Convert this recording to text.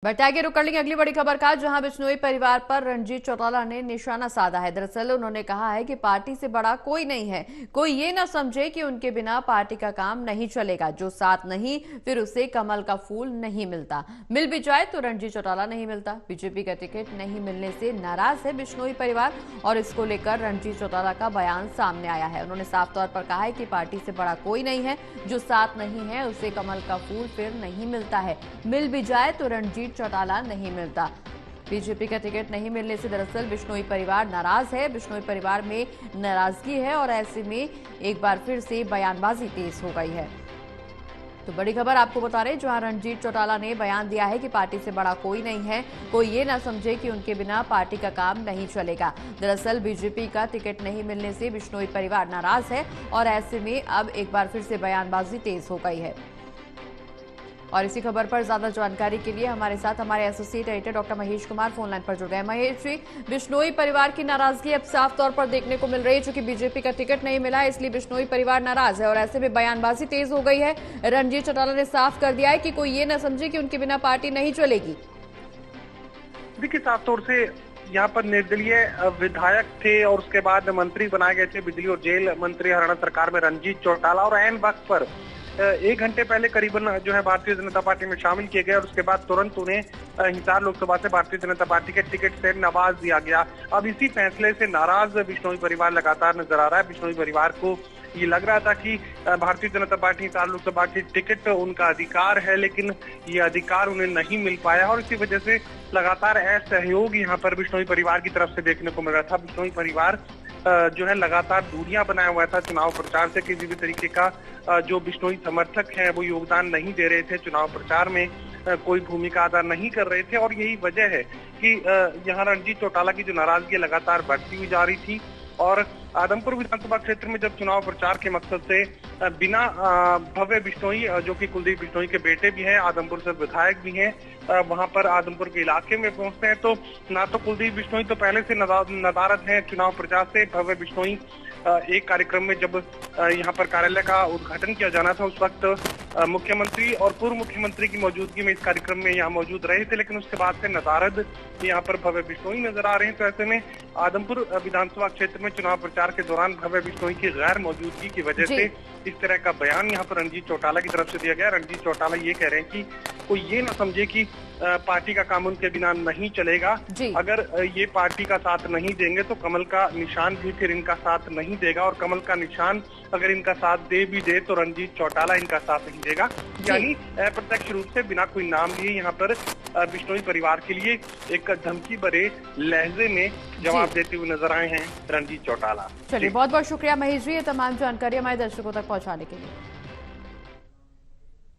बढ़ते आगे रुक कर लेंगे अगली बड़ी खबर का, जहां बिश्नोई परिवार पर रणजीत चौटाला ने निशाना साधा है। दरअसल उन्होंने कहा है कि पार्टी से बड़ा कोई नहीं है, कोई ये ना समझे कि उनके बिना पार्टी का काम नहीं चलेगा। जो साथ नहीं फिर उसे कमल का फूल नहीं मिलता, मिल भी जाए तो रणजीत चौटाला नहीं मिलता। बीजेपी का टिकट नहीं मिलने से नाराज है बिश्नोई परिवार और इसको लेकर रणजीत चौटाला का बयान सामने आया है। उन्होंने साफ तौर पर कहा है कि पार्टी से बड़ा कोई नहीं है, जो साथ नहीं है उसे कमल का फूल फिर नहीं मिलता है, मिल भी जाए तो रणजीत चौटाला नहीं मिलता। बीजेपी का टिकट नहीं मिलने से दरअसल बिश्नोई परिवार नाराज है। बिश्नोई परिवार में नाराजगी है और ऐसे में एक बार फिर से बयानबाजी तेज हो गई है। तो बड़ी खबर आपको बता रहे, जहां रणजीत चौटाला ने बयान दिया है कि पार्टी से बड़ा कोई नहीं है, कोई ये ना समझे कि उनके बिना पार्टी का काम नहीं चलेगा। दरअसल बीजेपी का टिकट नहीं मिलने से बिश्नोई परिवार नाराज है और ऐसे में अब एक बार फिर से बयानबाजी तेज हो गई है। और इसी खबर पर ज्यादा जानकारी के लिए हमारे साथ हमारे associate editor doctor Mahesh Kumar phone line पर जुड़ गए। महेश जी, बिश्नोई परिवार की नाराजगी अब साफ तौर पर देखने को मिल रही है, चूंकि बीजेपी का टिकट नहीं मिला है इसलिए बिश्नोई परिवार नाराज है और ऐसे में बयानबाजी तेज हो गई है। रणजीत चौटाला ने साफ कर दिया है कि कोई ये न समझे कि उनके बिना पार्टी नहीं चलेगी। देखिए, साफ तौर से यहाँ पर निर्दलीय विधायक थे और उसके बाद मंत्री बनाए गए थे बिजली और जेल मंत्री हरियाणा सरकार में रणजीत चौटाला, और ऐन वक्त पर 1 घंटे पहले करीबन जो है भारतीय जनता पार्टी में शामिल किए गए और उसके बाद तुरंत उन्हें हिसार लोकसभा से भारतीय जनता पार्टी के टिकट से नवाज दिया गया। अब इसी फैसले से नाराज बिश्नोई परिवार लगातार नजर आ रहा है। बिश्नोई परिवार को ये लग रहा था कि भारतीय जनता पार्टी हिसार लोकसभा की टिकट उनका अधिकार है, लेकिन ये अधिकार उन्हें नहीं मिल पाया और इसी वजह से लगातार असहयोग यहाँ पर बिश्नोई परिवार की तरफ से देखने को मिल रहा था। बिश्नोई परिवार जो है लगातार दूरियां बनाया हुआ था चुनाव प्रचार से। किसी भी तरीके का जो बिश्नोई समर्थक हैं वो योगदान नहीं दे रहे थे चुनाव प्रचार में, कोई भूमिका अदा नहीं कर रहे थे और यही वजह है कि यहाँ रणजीत चौटाला की जो नाराजगी लगातार बढ़ती हुई जा रही थी। और आदमपुर विधानसभा क्षेत्र में जब चुनाव प्रचार के मकसद से बिना भव्य बिश्नोई जो कि कुलदीप बिश्नोई के बेटे भी हैं, आदमपुर से विधायक भी हैं, वहां पर आदमपुर के इलाके में पहुंचते हैं तो ना तो कुलदीप बिश्नोई तो पहले से नदारद हैं चुनाव प्रचार से। भव्य बिश्नोई एक कार्यक्रम में जब यहाँ पर कार्यालय का उद्घाटन किया जाना था उस वक्त मुख्यमंत्री और पूर्व मुख्यमंत्री की मौजूदगी में इस कार्यक्रम में यहाँ मौजूद रहे थे, लेकिन उसके बाद से नदारद यहाँ पर भव्य बिश्नोई नजर आ रहे हैं। तो ऐसे में आदमपुर विधानसभा क्षेत्र में चुनाव प्रचार के दौरान भव्य बिश्नोई की गैर मौजूदगी की वजह से इस तरह का बयान यहाँ पर रणजीत चौटाला की तरफ से दिया गया। रणजीत चौटाला ये कह रहे हैं कि कोई ये ना समझे कि पार्टी का काम उनके बिना नहीं चलेगा। अगर ये पार्टी का साथ नहीं देंगे तो कमल का निशान भी फिर इनका साथ नहीं देगा, और कमल का निशान अगर इनका साथ दे भी दे तो रणजीत चौटाला इनका साथ नहीं देगा। यानी अप्रत्यक्ष रूप से बिना कोई नाम लिए यहाँ पर बिश्नोई परिवार के लिए एक धमकी भरे लहजे में जवाब देते हुए नजर आए हैं रणजीत चौटाला। चलिए, बहुत बहुत शुक्रिया महेश जी, ये तमाम जानकारी हमारे दर्शकों तक पहुँचाने के लिए।